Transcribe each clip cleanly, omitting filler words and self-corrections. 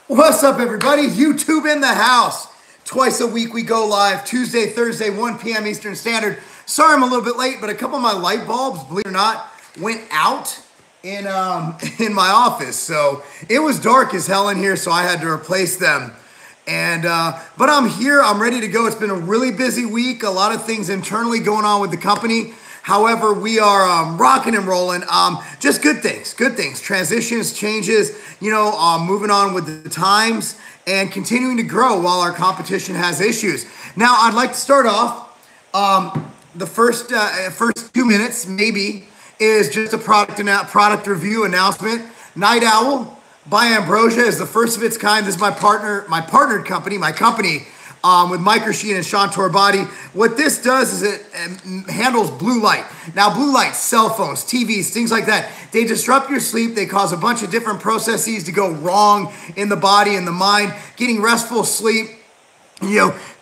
What's up, everybody? YouTube in the house. Twice a week we go live, Tuesday, Thursday, 1 p.m. Eastern Standard. Sorry I'm a little bit late, but a couple of my light bulbs, believe it or not, went out in my office. So it was dark as hell in here, so I had to replace them. But I'm here, I'm ready to go. It's been a really busy week, a lot of things internally going on with the company. However, we are rocking and rolling. Just good things, transitions, changes, moving on with the times and continuing to grow while our competition has issues. Now, I'd like to start off, the first 2 minutes maybe is just a product review announcement. Night Owl by Ambrosia is the first of its kind. This is my partnered company, with Mike Rashid and Sean Torbati. What this does is it handles blue light. Now, blue light, cell phones, TVs, things like that, they disrupt your sleep. They cause a bunch of different processes to go wrong in the body and the mind. Getting restful sleep,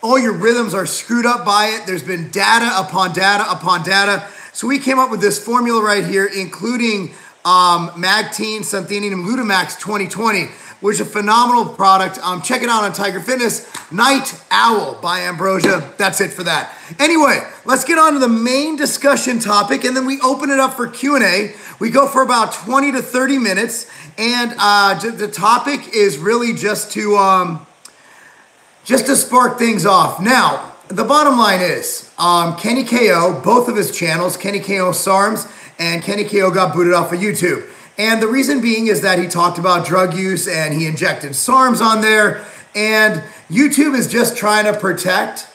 all your rhythms are screwed up by it. There's been data upon data upon data. So we came up with this formula right here, including Magtine, Suntheanine, and Glutamax 2020, which is a phenomenal product. Check it out on Tiger Fitness. Night Owl by Ambrosia. That's it for that. Anyway, let's get on to the main discussion topic, and then we open it up for Q&A. We go for about 20 to 30 minutes, and the topic is really just to spark things off. Now, the bottom line is, Kenny KO, both of his channels, Kenny KO SARMs and Kenny KO, got booted off of YouTube. And the reason being is that he talked about drug use and he injected SARMs on there. And YouTube is just trying to protect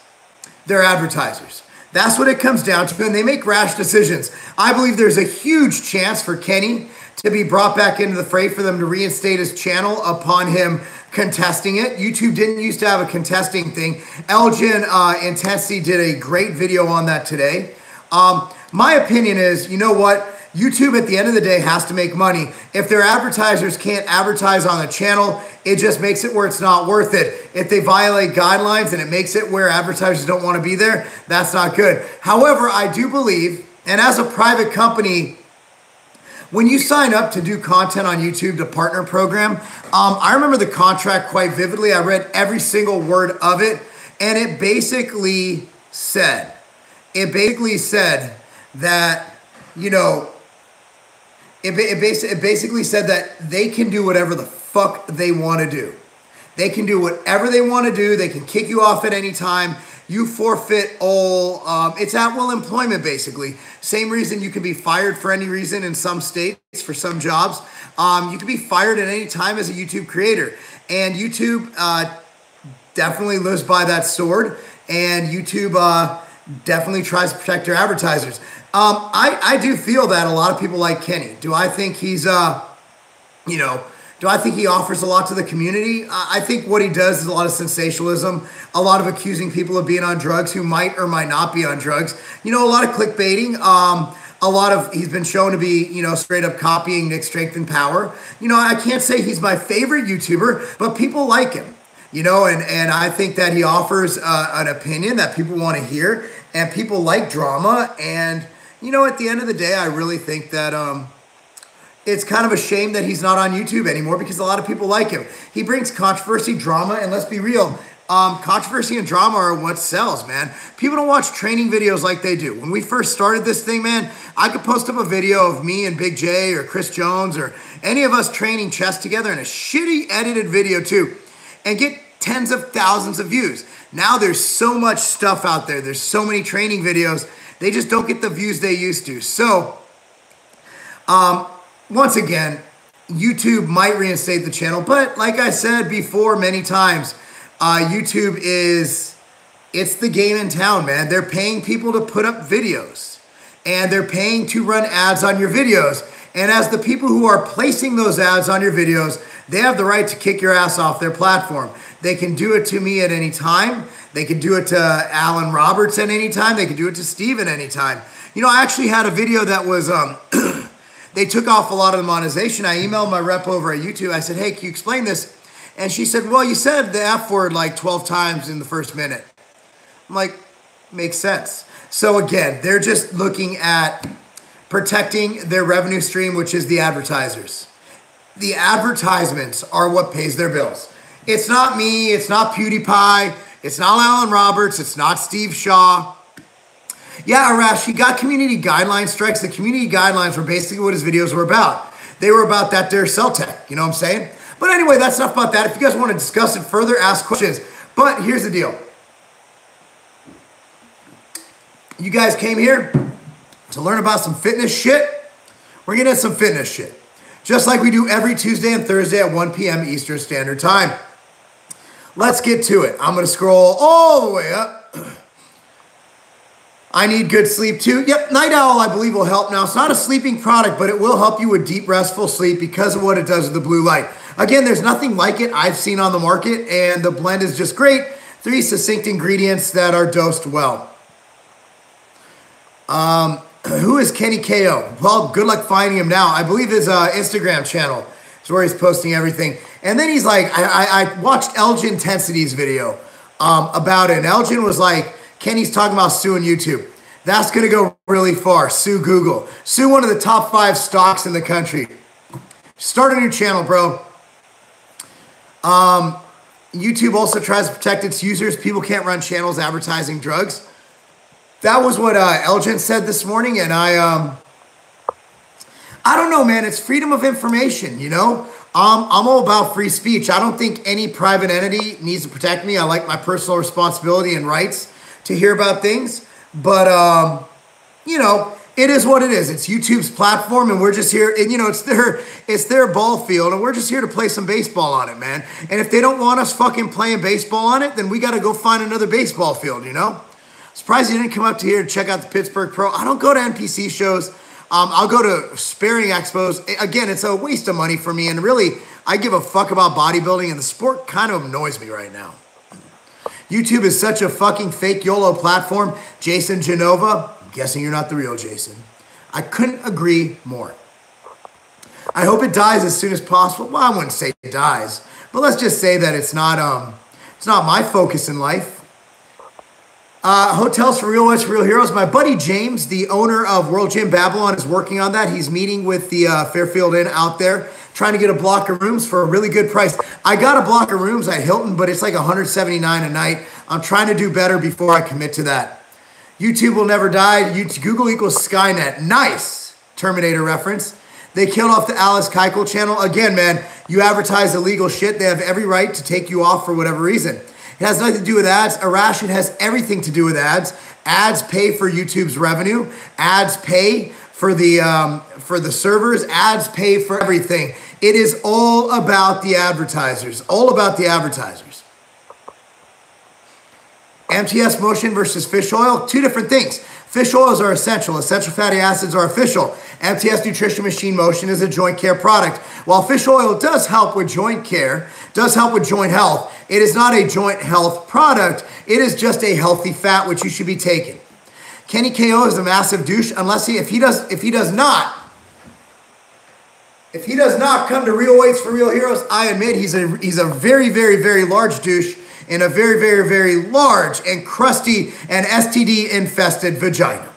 their advertisers. That's what it comes down to. And they make rash decisions. I believe there's a huge chance for Kenny to be brought back into the fray, for them to reinstate his channel upon him contesting it. YouTube didn't used to have a contesting thing. Elgin Intensity did a great video on that today. My opinion is, you know what? YouTube at the end of the day has to make money. If their advertisers can't advertise on the channel, it just makes it where it's not worth it. If they violate guidelines and it makes it where advertisers don't want to be there, that's not good. However, I do believe, and as a private company, when you sign up to do content on YouTube, the partner program, I remember the contract quite vividly. I read every single word of it, and it basically said that, it basically said that they can do whatever the fuck they want to do. They can do whatever they want to do. They can kick you off at any time. You forfeit all, it's at-will employment, basically. Same reason you can be fired for any reason in some states for some jobs. You can be fired at any time as a YouTube creator. And YouTube definitely lives by that sword. And YouTube definitely tries to protect their advertisers. I do feel that a lot of people like Kenny. Do I think he's, do I think he offers a lot to the community? I think what he does is a lot of sensationalism, a lot of accusing people of being on drugs who might or might not be on drugs. A lot of clickbaiting. He's been shown to be, straight up copying Nick's Strength and Power. I can't say he's my favorite YouTuber, but people like him. And I think that he offers an opinion that people want to hear, and people like drama. And, at the end of the day, I really think that it's kind of a shame that he's not on YouTube anymore, because a lot of people like him. He brings controversy, drama, and let's be real, controversy and drama are what sells, man. People don't watch training videos like they do. When we first started this thing, man, I could post up a video of me and Big J or Chris Jones or any of us training chest together in a shitty edited video too, and get tens of thousands of views. Now there's so much stuff out there. There's so many training videos. They just don't get the views they used to. So, once again, YouTube might reinstate the channel. But like I said before many times, YouTube it's the game in town, man. They're paying people to put up videos. And they're paying to run ads on your videos. And as the people who are placing those ads on your videos, they have the right to kick your ass off their platform. They can do it to me at any time. They can do it to Alan Roberts at any time. They can do it to Steve at any time. I actually had a video that was, they took off a lot of the monetization. I emailed my rep over at YouTube. I said, hey, can you explain this? And she said, well, you said the F word like 12 times in the first minute. I'm like, makes sense. So again, they're just looking at protecting their revenue stream, which is the advertisers. The advertisements are what pays their bills. It's not me. It's not PewDiePie. It's not Alan Roberts. It's not Steve Shaw. Yeah, Arash, he got community guideline strikes. The community guidelines were basically what his videos were about. They were about that there cell tech. You know what I'm saying? But anyway, that's enough about that. If you guys want to discuss it further, ask questions. But here's the deal. You guys came here to learn about some fitness shit. We're going to get some fitness shit. Just like we do every Tuesday and Thursday at 1 p.m. Eastern Standard Time. Let's get to it. I'm going to scroll all the way up. I need good sleep too. Yep, Night Owl I believe will help. Now, it's not a sleeping product, but it will help you with deep, restful sleep because of what it does with the blue light. Again, there's nothing like it I've seen on the market, and the blend is just great. 3 succinct ingredients that are dosed well. Who is Kenny KO? Well, good luck finding him now. I believe his Instagram channel is where he's posting everything. And then he's like, I watched Elgin Intensity's video about it. And Elgin was like, Kenny's talking about suing YouTube. That's going to go really far. Sue Google. Sue one of the top 5 stocks in the country. Start a new channel, bro. YouTube also tries to protect its users. People can't run channels advertising drugs. That was what Elgin said this morning, and I don't know, man. It's freedom of information, you know? I'm all about free speech. I don't think any private entity needs to protect me. I like my personal responsibility and rights to hear about things. But, you know, it is what it is. It's YouTube's platform, and we're just here. And, you know, it's their ball field, and we're just here to play some baseball on it, man. And if they don't want us fucking playing baseball on it, then we got to go find another baseball field, you know? Surprised you didn't come up to here to check out the Pittsburgh Pro. I don't go to NPC shows. I'll go to sparring expos. Again, it's a waste of money for me. And really, I give a fuck about bodybuilding. And the sport kind of annoys me right now. YouTube is such a fucking fake YOLO platform. Jason Genova. I'm guessing you're not the real Jason. I couldn't agree more. I hope it dies as soon as possible. Well, I wouldn't say it dies. But let's just say that it's not my focus in life. Hotels for Real West, Real Heroes. My buddy James, the owner of World Gym Babylon, is working on that. He's meeting with the Fairfield Inn out there, trying to get a block of rooms for a really good price. I got a block of rooms at Hilton, but it's like $179 a night. I'm trying to do better before I commit to that. YouTube will never die. Google equals Skynet. Nice Terminator reference. They killed off the Alice Keuchel channel. Again, man, you advertise illegal shit. They have every right to take you off for whatever reason. It has nothing to do with ads. Arash, it has everything to do with ads. Ads pay for YouTube's revenue. Ads pay for the servers. Ads pay for everything. It is all about the advertisers. All about the advertisers. MTS motion versus fish oil, 2 different things. Fish oils are essential. Essential fatty acids are official. MTS Nutrition Machine Motion is a joint care product. While fish oil does help with joint care, does help with joint health, it is not a joint health product. It is just a healthy fat which you should be taking. Kenny KO is a massive douche unless if he does not come to Real Weights for Real Heroes. I admit he's a very, very, very large douche in a very, very, very large and crusty and STD infested vagina.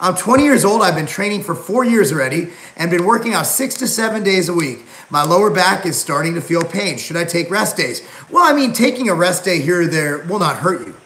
I'm 20 years old. I've been training for 4 years already and been working out 6 to 7 days a week. My lower back is starting to feel pain. Should I take rest days? Well, I mean, taking a rest day here or there will not hurt you.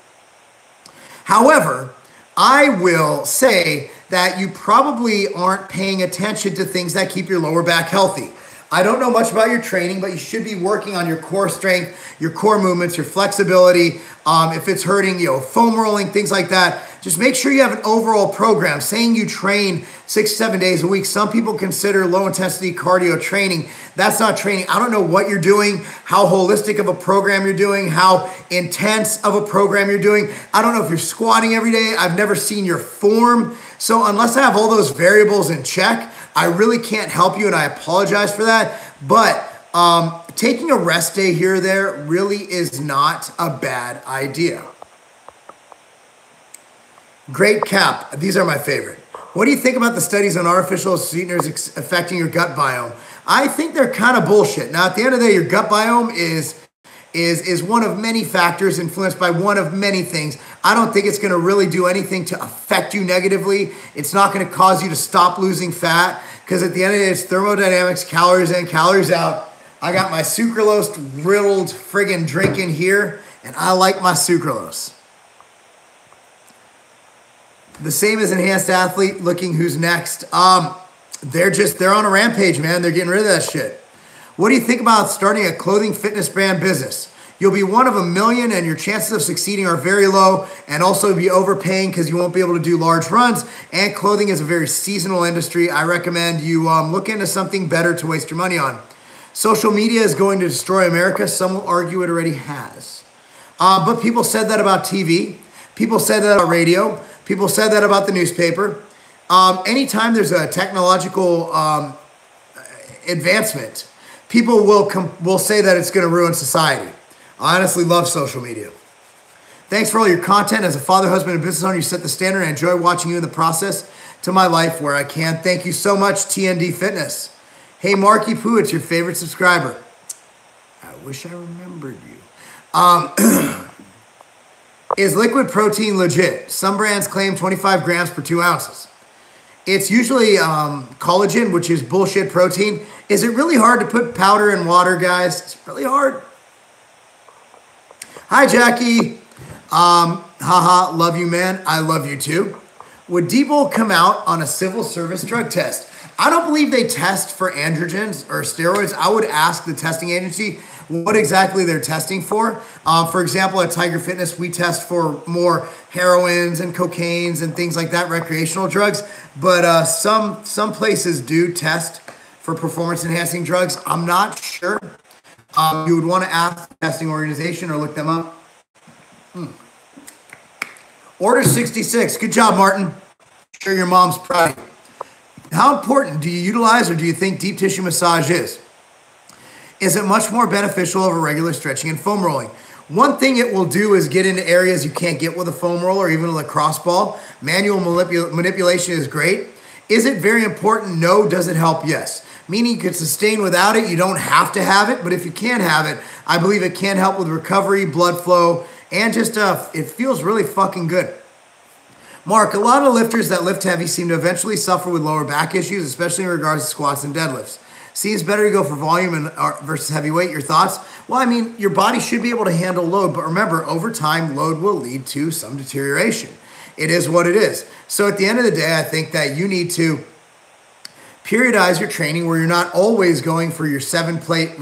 However, I will say that you probably aren't paying attention to things that keep your lower back healthy. I don't know much about your training, but you should be working on your core strength, your core movements, your flexibility. If it's hurting, you know, foam rolling, things like that. Just make sure you have an overall program. Saying you train 6 to 7 days a week, some people consider low intensity cardio training. That's not training. I don't know what you're doing, how holistic of a program you're doing, how intense of a program you're doing. I don't know if you're squatting every day. I've never seen your form. So unless I have all those variables in check, I really can't help you, and I apologize for that. But taking a rest day here or there really is not a bad idea. Great cap. These are my favorite. What do you think about the studies on artificial sweeteners affecting your gut biome? I think they're kind of bullshit. Now, at the end of the day, your gut biome is one of many factors influenced by one of many things. I don't think it's going to really do anything to affect you negatively. It's not going to cause you to stop losing fat because at the end of the day, it's thermodynamics, calories in, calories out. I got my sucralose riddled friggin' drink in here, and I like my sucralose. The same as Enhanced Athlete, looking who's next. They're on a rampage, man. They're getting rid of that shit. What do you think about starting a clothing fitness brand business? You'll be one of a million and your chances of succeeding are very low, and also be overpaying because you won't be able to do large runs, and clothing is a very seasonal industry. I recommend you look into something better to waste your money on. Social media is going to destroy America. Some will argue it already has. But people said that about TV. People said that about radio. People said that about the newspaper. Anytime there's a technological advancement, people will say that it's going to ruin society. I honestly love social media. Thanks for all your content. As a father, husband, and business owner, you set the standard. I enjoy watching you in the process to my life where I can. Thank you so much, TND Fitness. Hey, Marky Poo, it's your favorite subscriber. I wish I remembered you. Is liquid protein legit? Some brands claim 25 grams per 2 ounces. It's usually collagen, which is bullshit protein. Is it really hard to put powder in water, guys? It's really hard. Hi, Jackie. Haha, love you, man. I love you too. Would Debo come out on a civil service drug test? I don't believe they test for androgens or steroids. I would ask the testing agency what exactly they're testing for. For example, at Tiger Fitness, we test for more heroines and cocaines and things like that, recreational drugs. But some places do test for performance-enhancing drugs. I'm not sure. You would want to ask the testing organization or look them up. Order 66. Good job, Martin. I'm sure your mom's proud of you. How important do you utilize or do you think deep tissue massage is? Is it much more beneficial over regular stretching and foam rolling? One thing it will do is get into areas you can't get with a foam roller or even a lacrosse ball. Manual manipulation is great. Is it very important? No. Does it help? Yes. Meaning you could sustain without it. You don't have to have it, but if you can have it, I believe it can help with recovery, blood flow, and just it feels really fucking good. Mark, a lot of lifters that lift heavy seem to eventually suffer with lower back issues, especially in regards to squats and deadlifts. Seems better to go for volume versus heavyweight. Your thoughts? Well, I mean, your body should be able to handle load, but remember, over time, load will lead to some deterioration. It is what it is. So at the end of the day, I think that you need to periodize your training where you're not always going for your 7-plate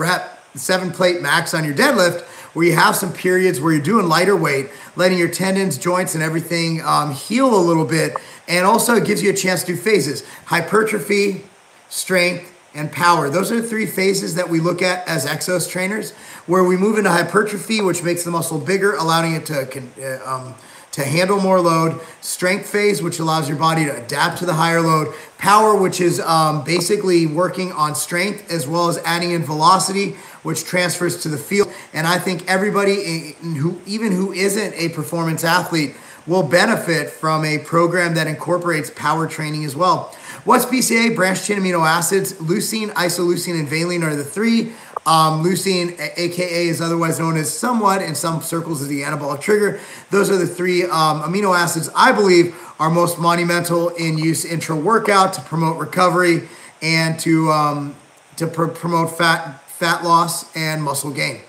max on your deadlift, where you have some periods where you're doing lighter weight, letting your tendons, joints, and everything heal a little bit. And also it gives you a chance to do phases: hypertrophy, strength, and power. Those are the 3 phases that we look at as Exos trainers, where we move into hypertrophy, which makes the muscle bigger, allowing it to handle more load. Strength phase, which allows your body to adapt to the higher load. Power, which is basically working on strength as well as adding in velocity, which transfers to the field. And I think everybody who isn't a performance athlete will benefit from a program that incorporates power training as well. What's BCA? Branched chain amino acids. Leucine, isoleucine, and valine are the 3. Leucine, aka is otherwise known as somewhat in some circles as the anabolic trigger. Those are the 3 amino acids I believe are most monumental in use intra-workout to promote recovery and to promote fat loss and muscle gain.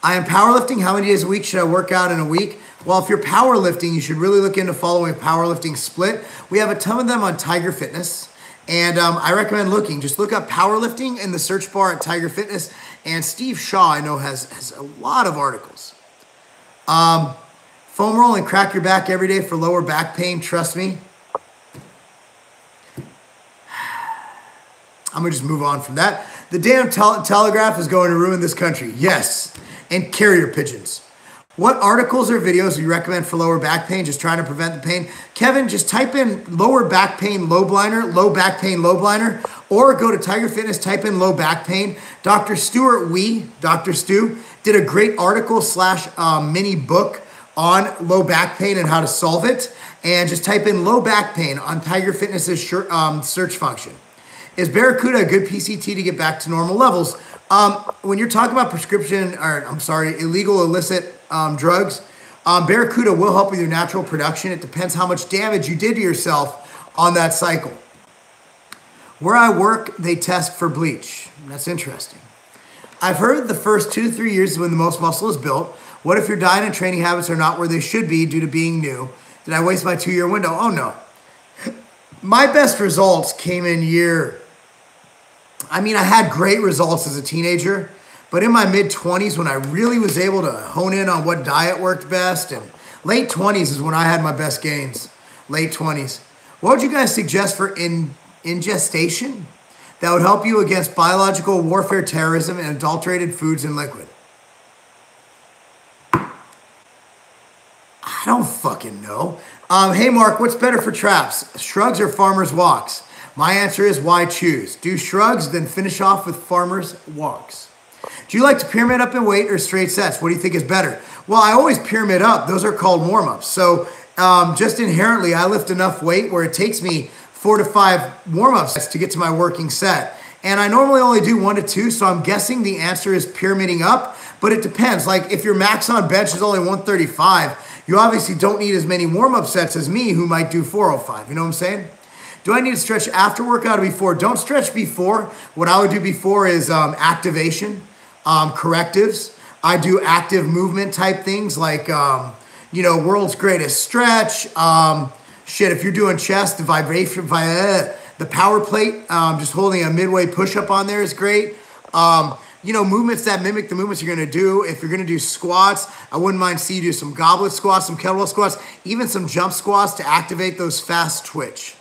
I am powerlifting. How many days a week should I work out in a week? Well, if you're powerlifting, you should really look into following a powerlifting split. We have a ton of them on Tiger Fitness. And I recommend looking. Just look up powerlifting in the search bar at Tiger Fitness. And Steve Shaw, I know, has a lot of articles. Foam roll and crack your back every day for lower back pain. Trust me. I'm going to just move on from that. The damn telegraph is going to ruin this country. Yes. And carrier pigeons. What articles or videos do you recommend for lower back pain? Just trying to prevent the pain. Kevin, just type in lower back pain Lobliner, low back pain Lobliner, or go to Tiger Fitness, type in low back pain. Dr. Stuart Dr. Stu, did a great article / mini book on low back pain and how to solve it. And just type in low back pain on Tiger Fitness's search function. Is Barracuda a good PCT to get back to normal levels? When you're talking about illegal, illicit drugs, Barracuda will help with your natural production. It depends how much damage you did to yourself on that cycle. Where I work, they test for bleach. That's interesting. I've heard the first 2 to 3 years is when the most muscle is built. What if your diet and training habits are not where they should be due to being new? Did I waste my 2-year window? Oh, no. My best results came in I had great results as a teenager, but in my mid-20s when I really was able to hone in on what diet worked best, and late 20s is when I had my best gains. Late 20s. What would you guys suggest for ingestation that would help you against biological warfare, terrorism, and adulterated foods and liquid? I don't fucking know. Hey, Mark, what's better for traps? Shrugs or farmer's walks? My answer is why choose? Do shrugs, then finish off with farmer's walks. Do you like to pyramid up in weight or straight sets? What do you think is better? Well, I always pyramid up. Those are called warm-ups. So just inherently, I lift enough weight where it takes me 4 to 5 warm-ups to get to my working set. And I normally only do 1 to 2, so I'm guessing the answer is pyramiding up, but it depends. Like if your max on bench is only 135, you obviously don't need as many warm-up sets as me who might do 405. You know what I'm saying? Do I need to stretch after workout or before? Don't stretch before. What I would do before is activation, correctives. I do active movement type things like, world's greatest stretch. If you're doing chest, the vibration, the power plate, just holding a midway push-up on there is great. Movements that mimic the movements you're going to do. If you're going to do squats, I wouldn't mind seeing you do some goblet squats, some kettlebell squats, even some jump squats to activate those fast twitch.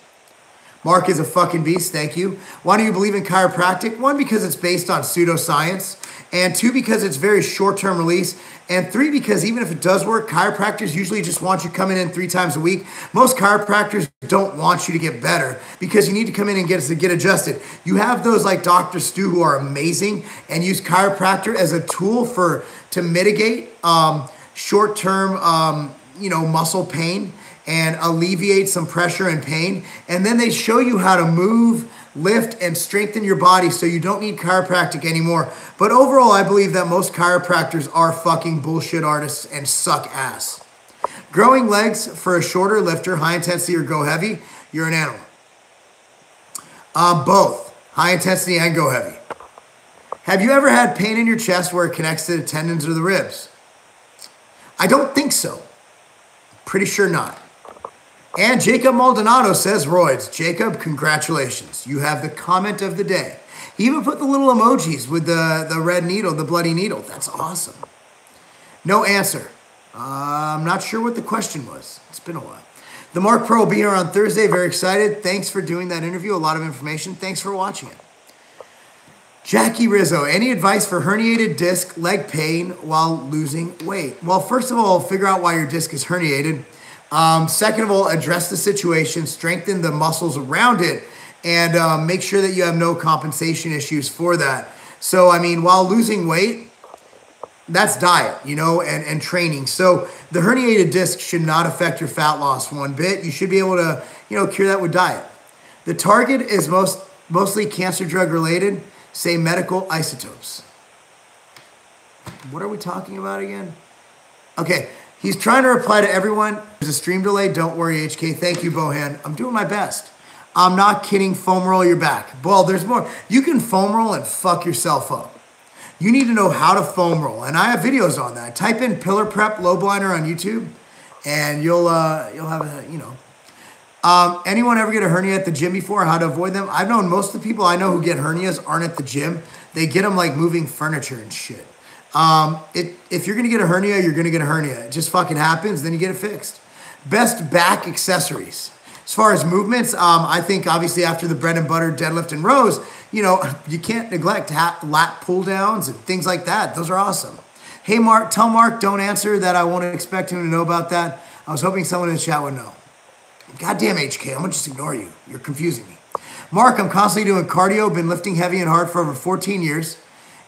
Mark is a fucking beast. Thank you. Why do you believe in chiropractic? 1, because it's based on pseudoscience. And 2, because it's very short-term release. And 3, because even if it does work, chiropractors usually just want you coming in 3 times a week. Most chiropractors don't want you to get better because you need to come in and get adjusted. You have those like Dr. Stu who are amazing and use chiropractor as a tool to mitigate short-term muscle pain and alleviate some pressure and pain. And then they show you how to move, lift, and strengthen your body so you don't need chiropractic anymore. But overall, I believe that most chiropractors are fucking bullshit artists and suck ass. Growing legs for a shorter lifter, high intensity or go heavy, you're an animal. Both, high intensity and go heavy. Have you ever had pain in your chest where it connects to the tendons or the ribs? I don't think so. Pretty sure not. And Jacob Maldonado says roids. Jacob, congratulations. You have the comment of the day. He even put the little emojis with the red needle, the bloody needle. That's awesome. No answer. I'm not sure what the question was. It's been a while. The Mark Pro will be here on Thursday. Very excited. Thanks for doing that interview. A lot of information. Thanks for watching it. Jackie Rizzo, any advice for herniated disc, leg pain while losing weight? Well, first of all, figure out why your disc is herniated. Second of all, address the situation, strengthen the muscles around it, and make sure that you have no compensation issues for that. So, while losing weight, that's diet, and training. So the herniated disc should not affect your fat loss one bit. You should be able to, cure that with diet. The target is mostly cancer drug related, say medical isotopes. What are we talking about again? Okay. He's trying to reply to everyone. There's a stream delay. Don't worry, HK. Thank you, Bohan. I'm doing my best. I'm not kidding. Foam roll your back. Well, there's more. You can foam roll and fuck yourself up. You need to know how to foam roll. And I have videos on that. Type in Pillar Prep Lobliner on YouTube and you'll have a, anyone ever get a hernia at the gym before? How to avoid them? I've known most of the people I know who get hernias aren't at the gym. They get them like moving furniture and shit. If you're going to get a hernia, you're going to get a hernia. It just fucking happens. Then you get it fixed. Best back accessories. As far as movements, I think obviously after the bread and butter deadlift and rows, you can't neglect lat pull downs and things like that. Those are awesome. Hey, Mark, tell Mark don't answer that. I won't expect him to know about that. I was hoping someone in the chat would know. Goddamn HK, I'm going to just ignore you. You're confusing me. Mark, I'm constantly doing cardio, been lifting heavy and hard for over 14 years.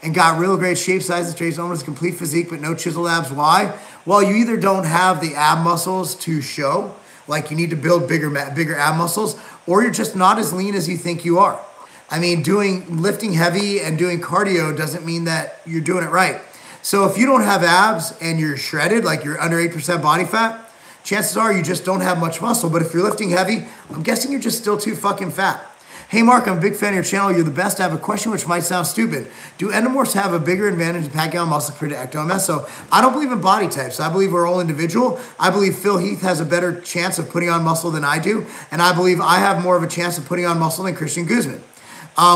And got real great shape, size, and traits, almost complete physique, but no chiseled abs. Why? Well, you either don't have the ab muscles to show, like you need to build bigger ab muscles, or you're just not as lean as you think you are. Lifting heavy and doing cardio doesn't mean that you're doing it right. So if you don't have abs and you're shredded, like you're under 8% body fat, chances are you just don't have much muscle. But if you're lifting heavy, I'm guessing you're just still too fucking fat. Hey, Mark, I'm a big fan of your channel. You're the best. I have a question which might sound stupid. Do endomorphs have a bigger advantage in packing on muscle compared to ectomorphs? So I don't believe in body types. I believe we're all individual. I believe Phil Heath has a better chance of putting on muscle than I do. And I believe I have more of a chance of putting on muscle than Christian Guzman.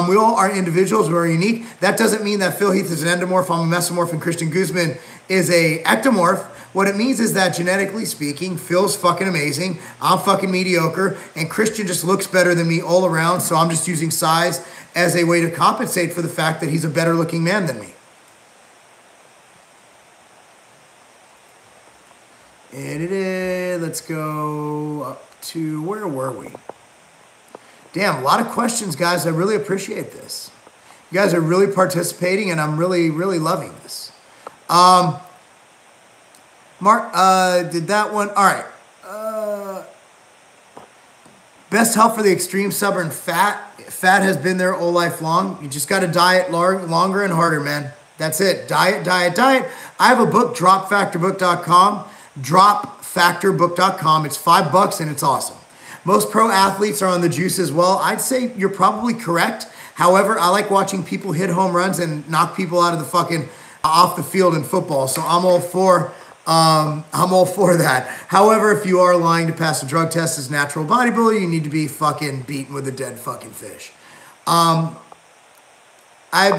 We all are individuals. We're unique. That doesn't mean that Phil Heath is an endomorph, I'm a mesomorph, and Christian Guzman is a ectomorph. What it means is that genetically speaking, Phil's fucking amazing, I'm fucking mediocre, and Christian just looks better than me all around, so I'm just using size as a way to compensate for the fact that he's a better looking man than me. Let's go up to, where were we? Damn, a lot of questions, guys. I really appreciate this. You guys are really participating, and I'm really, really loving this. Mark, did that one. All right. Best help for the extreme stubborn fat. Fat has been there all life long. You just got to diet longer and harder, man. That's it. Diet, diet, diet. I have a book, dropfactorbook.com. Dropfactorbook.com. It's $5 and it's awesome. Most pro athletes are on the juice as well. I'd say you're probably correct. However, I like watching people hit home runs and knock people out of the fucking off the field in football. So I'm all for that. However, if you are lying to pass a drug test as a natural bodybuilder, you need to be fucking beaten with a dead fucking fish. I've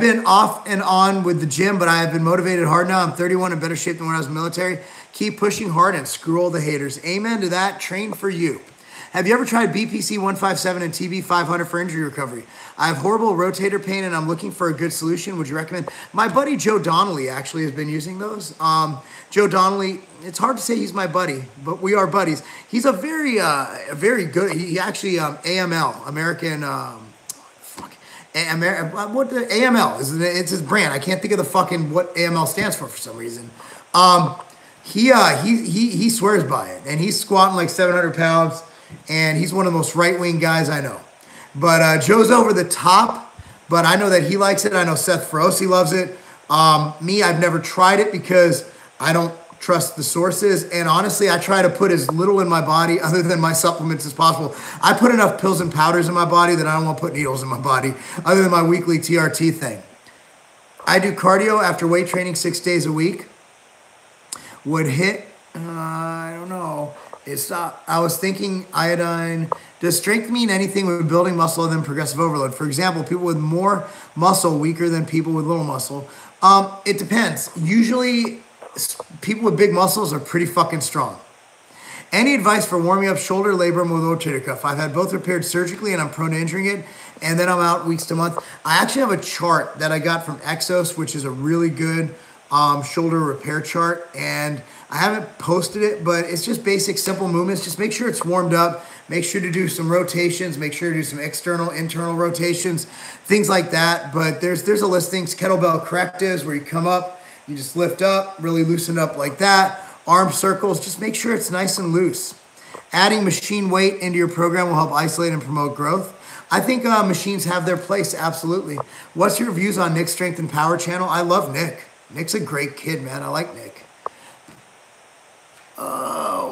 been off and on with the gym, but I have been motivated hard now. I'm 31, in better shape than when I was in the military. Keep pushing hard and screw all the haters. Amen to that. Train for you. Have you ever tried BPC 157 and TB 500 for injury recovery? I have horrible rotator pain and I'm looking for a good solution. Would you recommend? My buddy Joe Donnelly actually has been using those. Joe Donnelly, it's hard to say he's my buddy, but we are buddies. He's a very good, he actually, AML, American, what the AML is, it's his brand. I can't think of the fucking, what AML stands for some reason. He swears by it and he's squatting like 700 pounds. And he's one of the most right-wing guys I know. But Joe's over the top, but I know that he likes it. I know Seth Feroce loves it. Me, I've never tried it because I don't trust the sources. And honestly, I try to put as little in my body other than my supplements as possible. I put enough pills and powders in my body that I don't want to put needles in my body other than my weekly TRT thing. I do cardio after weight training 6 days a week. Would hit, I don't know. I was thinking iodine. Does strength mean anything with building muscle other than progressive overload? For example, people with more muscle weaker than people with little muscle. It depends. Usually, people with big muscles are pretty fucking strong. Any advice for warming up shoulder labrum with rotator cuff? I've had both repaired surgically and I'm prone to injuring it. And then I'm out weeks to months. I actually have a chart that I got from Exos, which is a really good shoulder repair chart. And I haven't posted it, but it's just basic, simple movements. Just make sure it's warmed up. Make sure to do some rotations. Make sure to do some external, internal rotations, things like that. But there's a list of things, kettlebell correctives, where you come up, you just lift up, really loosen up like that. Arm circles, just make sure it's nice and loose. Adding machine weight into your program will help isolate and promote growth. I think machines have their place, absolutely. What's your views on Nick's Strength and Power channel? I love Nick. Nick's a great kid, man. I like Nick.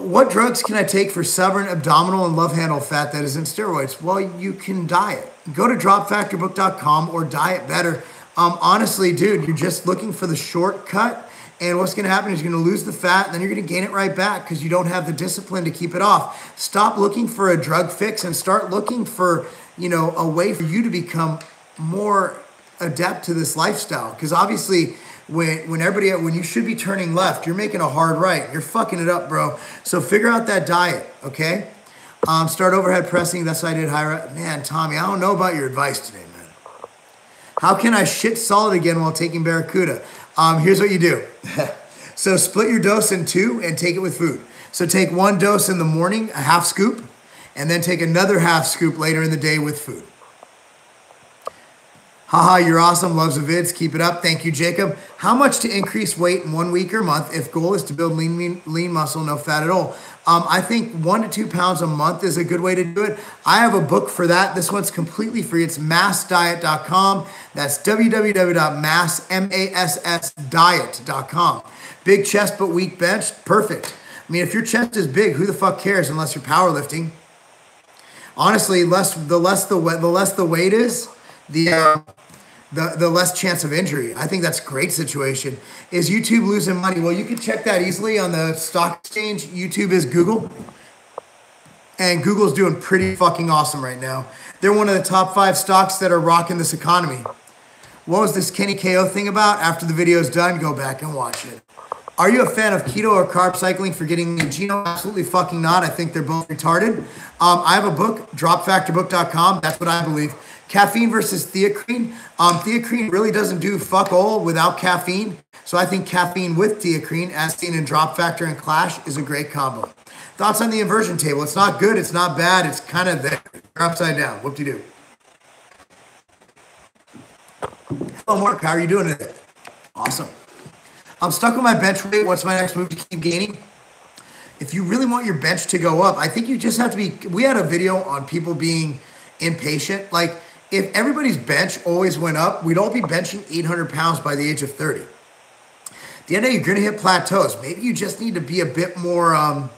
What drugs can I take for stubborn abdominal and love handle fat that isn't steroids? Well, you can diet. Go to dropfactorbook.com or diet better. Honestly, dude, you're just looking for the shortcut. And what's going to happen is you're going to lose the fat, and then you're going to gain it right back because you don't have the discipline to keep it off. Stop looking for a drug fix and start looking for, a way for you to become more adept to this lifestyle. Because obviously, when you should be turning left, you're making a hard right. You're fucking it up, bro. So figure out that diet, okay? Start overhead pressing. That's what I did. Man, Tommy, I don't know about your advice today, man. How can I shit solid again while taking Barracuda? Here's what you do. So split your dose in two and take it with food. So take one dose in the morning, a half scoop, and then take another half scoop later in the day with food. Haha, you're awesome. Loves the vids. Keep it up. Thank you, Jacob. How much to increase weight in 1 week or month if goal is to build lean muscle, no fat at all? I think 1 to 2 pounds a month is a good way to do it. I have a book for that. This one's completely free. It's massdiet.com. That's www.massdiet.com. Big chest but weak bench. Perfect. I mean, if your chest is big, who the fuck cares unless you're powerlifting? Honestly, the less the weight is, the less chance of injury. I think that's a great situation. Is YouTube losing money? Well, you can check that easily on the stock exchange. YouTube is Google. And Google's doing pretty fucking awesome right now. They're one of the top 5 stocks that are rocking this economy. What was this Kenny KO thing about? After the video's done, go back and watch it. Are you a fan of keto or carb cycling for getting the Gino? Absolutely fucking not. I think they're both retarded. I have a book, dropfactorbook.com. That's what I believe. Caffeine versus theacrine. Theacrine really doesn't do fuck all without caffeine. So I think caffeine with theacrine, as seen in Drop Factor and Clash, is a great combo. Thoughts on the inversion table? It's not good. It's not bad. It's kind of there. You're upside down. Whoop-de-doo. Hello, Mark. How are you doing today? Awesome. I'm stuck with my bench weight. What's my next move to keep gaining? If you really want your bench to go up, I think you just have to be... We had a video on people being impatient. Like, if everybody's bench always went up, we'd all be benching 800 pounds by the age of 30. At the end of the day, you're going to hit plateaus. Maybe you just need to be a bit more...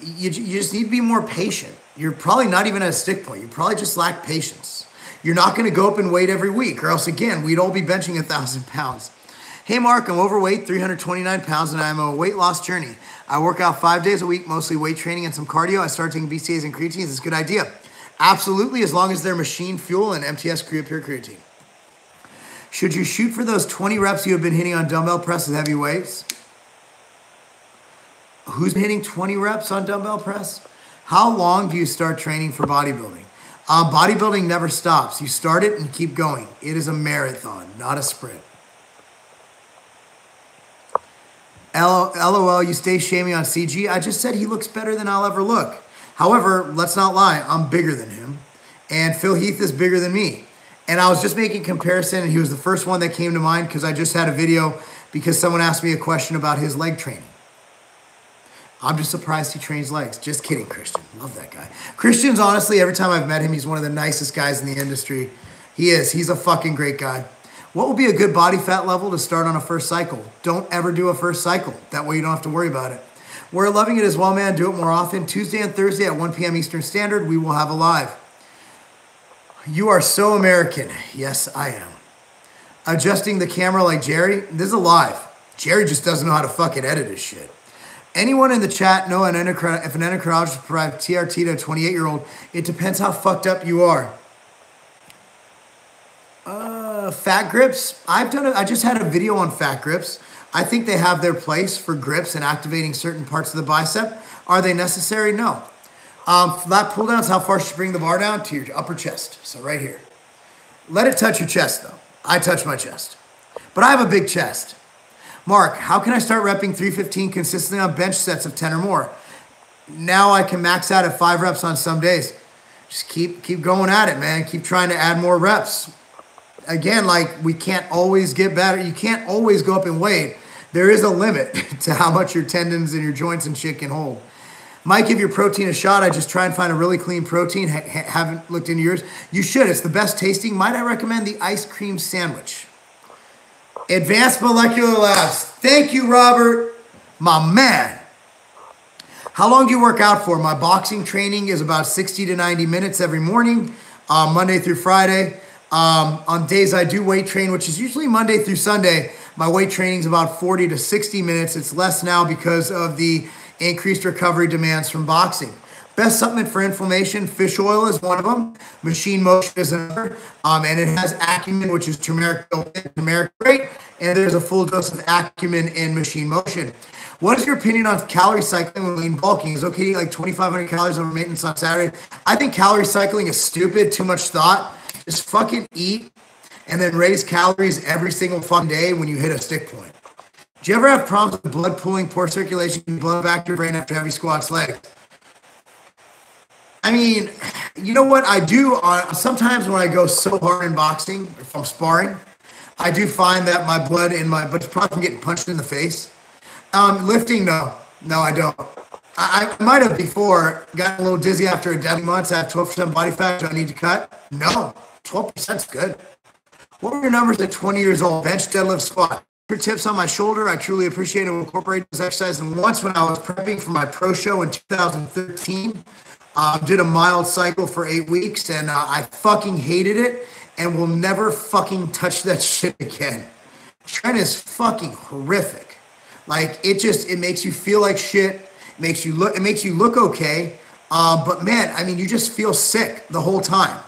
you just need to be more patient. You're probably not even at a stick point. You probably just lack patience. You're not going to go up in weight every week, or else, again, we'd all be benching 1,000 pounds. Hey, Mark, I'm overweight, 329 pounds, and I'm on a weight loss journey. I work out 5 days a week, mostly weight training and some cardio. I started taking BCAAs and creatines. It's a good idea. Absolutely, as long as they're machine fuel and MTS pure creatine. Should you shoot for those 20 reps you have been hitting on dumbbell press with heavy weights? Who's hitting 20 reps on dumbbell press? How long do you start training for bodybuilding? Bodybuilding never stops. You start it and keep going. It is a marathon, not a sprint. LOL, you stay shaming on CG. I just said he looks better than I'll ever look. However, let's not lie. I'm bigger than him. And Phil Heath is bigger than me. And I was just making a comparison, and he was the first one that came to mind because I just had a video because someone asked me a question about his leg training. I'm just surprised he trains legs. Just kidding, Christian. Love that guy. Christian's honestly, every time I've met him, he's one of the nicest guys in the industry. He is. He's a fucking great guy. What would be a good body fat level to start on a first cycle? Don't ever do a first cycle. That way you don't have to worry about it. We're loving it as well, man. Do it more often. Tuesday and Thursday at 1 p.m. Eastern Standard, we will have a live. You are so American. Yes, I am. Adjusting the camera like Jerry. This is a live. Jerry just doesn't know how to fucking edit his shit. Anyone in the chat know if an endocrinologist provides TRT to a 28-year-old? It depends how fucked up you are. Fat grips. I just had a video on fat grips. I think they have their place for grips and activating certain parts of the bicep. Are they necessary? No. Flat pull downs, how far should you bring the bar down? To your upper chest. So right here. Let it touch your chest though. I touch my chest. But I have a big chest. Mark, how can I start repping 315 consistently on bench sets of 10 or more? Now I can max out at 5 reps on some days. Just keep going at it, man. Keep trying to add more reps. Again, like, we can't always get better. You can't always go up in weight. There is a limit to how much your tendons and your joints and shit can hold. Might give your protein a shot. I just try and find a really clean protein. Haven't looked into yours. You should. It's the best tasting. Might I recommend the ice cream sandwich? Advanced Molecular Labs. Thank you, Robert. My man. How long do you work out for? My boxing training is about 60 to 90 minutes every morning, Monday through Friday. On days I do weight train, which is usually Monday through Sunday, my weight training is about 40 to 60 minutes. It's less now because of the increased recovery demands from boxing. Best supplement for inflammation, fish oil is one of them. Machine Motion is another. And it has Acumen, which is turmeric great. And there's a full dose of Acumen in Machine Motion. What is your opinion on calorie cycling when lean bulking? Is it okay to eat like 2,500 calories over maintenance on Saturday? I think calorie cycling is stupid, too much thought. Just fucking eat and then raise calories every single fucking day when you hit a stick point. Do you ever have problems with blood pooling, poor circulation, blood back to your brain after heavy squats, legs? I mean, you know what I do? Sometimes when I go so hard in boxing, if I'm sparring, I do find that my blood but it's probably from getting punched in the face. Lifting, no, I don't. I might have before gotten a little dizzy after a deadly month. I have 12% body fat. Do I need to cut? No, 12% is good. What were your numbers at 20 years old? Bench, deadlift, squat. Your tips on my shoulder. I truly appreciate it. Incorporate this exercise. And once when I was prepping for my pro show in 2013, Did a mild cycle for 8 weeks, and I fucking hated it and will never fucking touch that shit again. Tren is fucking horrific. Like, it makes you feel like shit. It makes you look okay. But man, I mean, you just feel sick the whole time.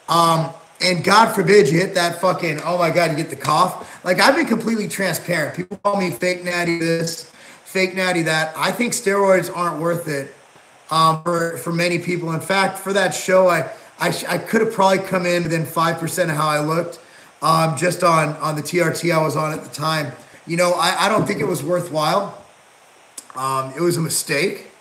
And God forbid you hit that fucking, oh my God, you get the cough. Like, I've been completely transparent. People call me fake natty this, fake natty that. I think steroids aren't worth it for many people. In fact, for that show, I could have probably come in within 5% of how I looked just on the TRT I was on at the time. You know, I don't think it was worthwhile. It was a mistake.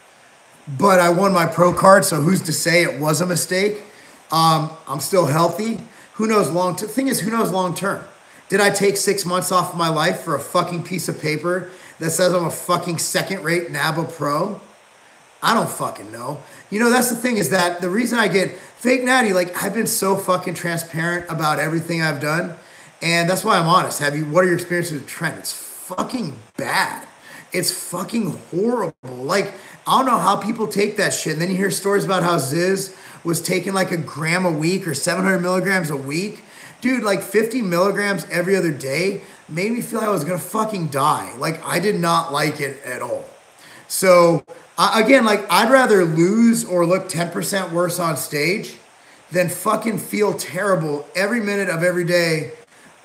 But I won my pro card, so who's to say it was a mistake? I'm still healthy. Who knows long term? Thing is, who knows long term? Did I take 6 months off of my life for a fucking piece of paper that says I'm a fucking second-rate NABA pro? I don't fucking know. You know, that's the thing, is that the reason I get fake natty, like, I've been so fucking transparent about everything I've done, and that's why I'm honest. What are your experiences with Tren? It's fucking bad. It's fucking horrible. Like, I don't know how people take that shit. And then you hear stories about how Ziz was taking like a gram a week or 700 milligrams a week. Dude, like 50 milligrams every other day made me feel like I was going to fucking die. Like, I did not like it at all. So, again, like, I'd rather lose or look 10% worse on stage than fucking feel terrible every minute of every day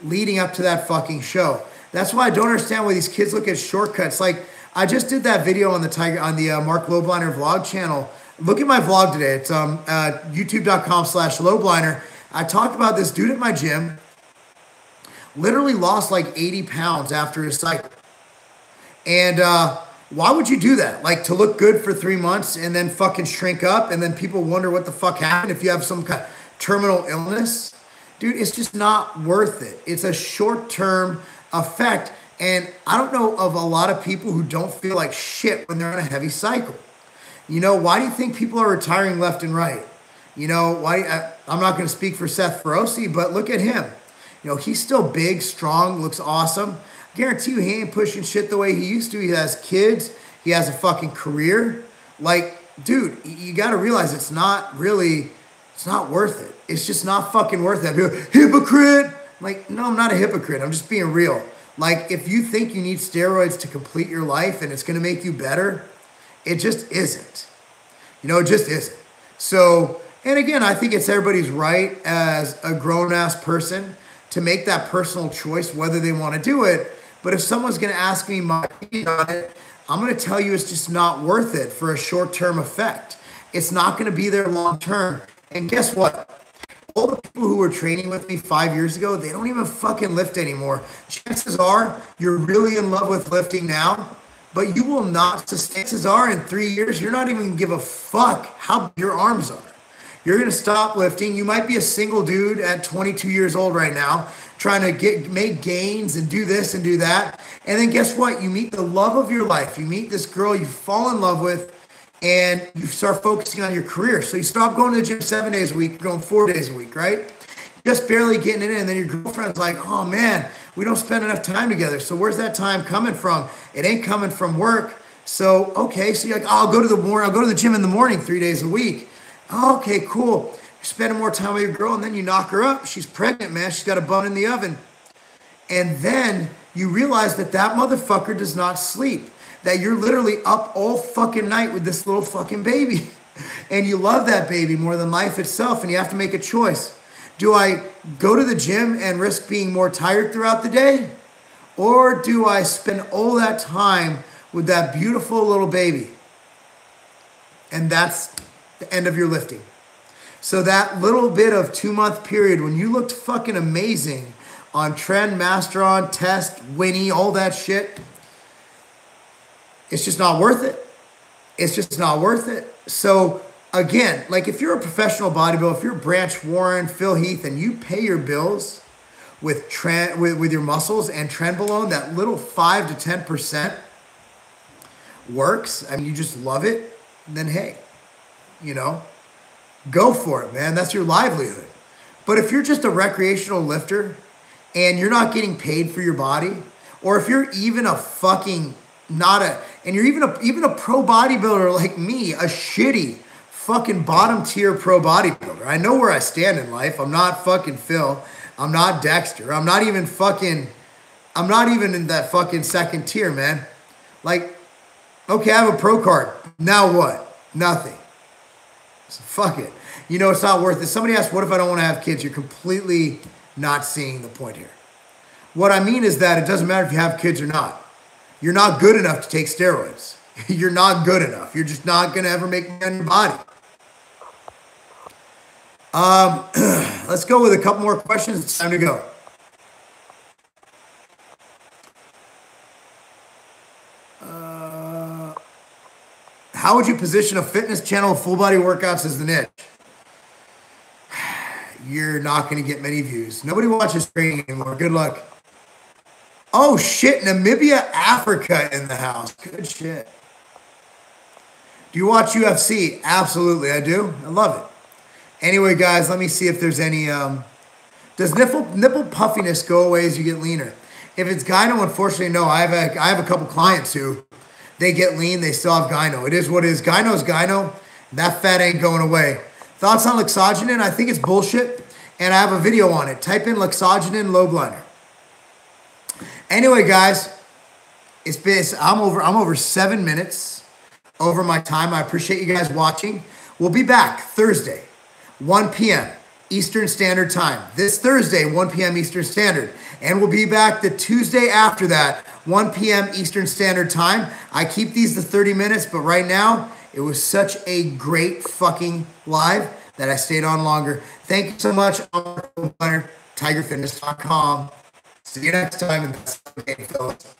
leading up to that fucking show. That's why I don't understand why these kids look at shortcuts. Like, I just did that video on the Marc Lobliner vlog channel. Look at my vlog today. It's youtube.com/Lobliner. I talked about this dude at my gym, literally lost like 80 pounds after his cycle. And why would you do that? Like, to look good for 3 months and then fucking shrink up, and then people wonder what the fuck happened if you have some kind of terminal illness? Dude, it's just not worth it. It's a short-term effect. And I don't know of a lot of people who don't feel like shit when they're on a heavy cycle. You know, why do you think people are retiring left and right? You know, why? I'm not going to speak for Seth Feroce, but look at him. You know, he's still big, strong, looks awesome. Guarantee you he ain't pushing shit the way he used to. He has kids. He has a fucking career. Like, dude, you got to realize it's not worth it. It's just not fucking worth it. Hypocrite. Like, no, I'm not a hypocrite. I'm just being real. Like, if you think you need steroids to complete your life and it's going to make you better, it just isn't. You know, it just isn't. So, and again, I think it's everybody's right as a grown-ass person to make that personal choice whether they want to do it. But if someone's going to ask me my opinion on it, I'm going to tell you it's just not worth it for a short-term effect. It's not going to be there long-term. And guess what? All the people who were training with me 5 years ago, they don't even fucking lift anymore. Chances are you're really in love with lifting now, but you will not sustain. Chances are in 3 years, you're not even going to give a fuck how big your arms are. You're going to stop lifting. You might be a single dude at 22 years old right now, trying to make gains and do this and do that. And then guess what? You meet the love of your life. You meet this girl you fall in love with, and you start focusing on your career. So you stop going to the gym 7 days a week, you're going 4 days a week, right? Just barely getting it in. And then your girlfriend's like, oh man, we don't spend enough time together. So where's that time coming from? It ain't coming from work. So, okay, so you're like, oh, I'll go to the gym in the morning 3 days a week. Oh, okay, cool. You're spending more time with your girl, and then you knock her up. She's pregnant, man. She's got a bun in the oven. And then you realize that motherfucker does not sleep. That you're literally up all fucking night with this little fucking baby. And you love that baby more than life itself, and you have to make a choice. Do I go to the gym and risk being more tired throughout the day? Or do I spend all that time with that beautiful little baby? And that's the end of your lifting. So that little bit of 2 month period when you looked fucking amazing on Tren, Masteron, Test, Winnie, all that shit, it's just not worth it. It's just not worth it. So again, like if you're a professional bodybuilder, if you're Branch Warren, Phil Heath, and you pay your bills with with your muscles and Trenbolone, that little 5 to 10% works, I mean, you just love it, then hey, you know, go for it, man. That's your livelihood. But if you're just a recreational lifter and you're not getting paid for your body, or if you're even a fucking and you're even a pro bodybuilder like me, a shitty fucking bottom tier pro bodybuilder. I know where I stand in life. I'm not fucking Phil. I'm not Dexter. I'm not even in that fucking second tier, man. Like, okay, I have a pro card. Now what? Nothing. So fuck it. You know, it's not worth it. Somebody asked, what if I don't want to have kids? You're completely not seeing the point here. What I mean is that it doesn't matter if you have kids or not. You're not good enough to take steroids. You're not good enough. You're just not going to ever make money on your body. Let's go with a couple more questions. It's time to go. How would you position a fitness channel of full body workouts as the niche? You're not going to get many views. Nobody watches training anymore. Good luck. Oh, shit. Namibia, Africa in the house. Good shit. Do you watch UFC? Absolutely, I do. I love it. Anyway, guys, let me see if there's any... does nipple puffiness go away as you get leaner? If it's gyno, unfortunately, no. I have a couple clients who... They get lean, they still have gyno. It is what it is. Gyno's gyno. That fat ain't going away. Thoughts on Loxogenin? I think it's bullshit, and I have a video on it. Type in Loxogenin Lobliner. Anyway, guys, I'm over 7 minutes over my time. I appreciate you guys watching. We'll be back Thursday, 1 p.m. Eastern Standard Time. This Thursday, 1 p.m. Eastern Standard. And we'll be back the Tuesday after that, 1 p.m. Eastern Standard Time. I keep these to 30 minutes, but right now, it was such a great fucking live that I stayed on longer. Thank you so much, Marc Lobliner, TigerFitness.com. See you next time, and that's okay, fellas.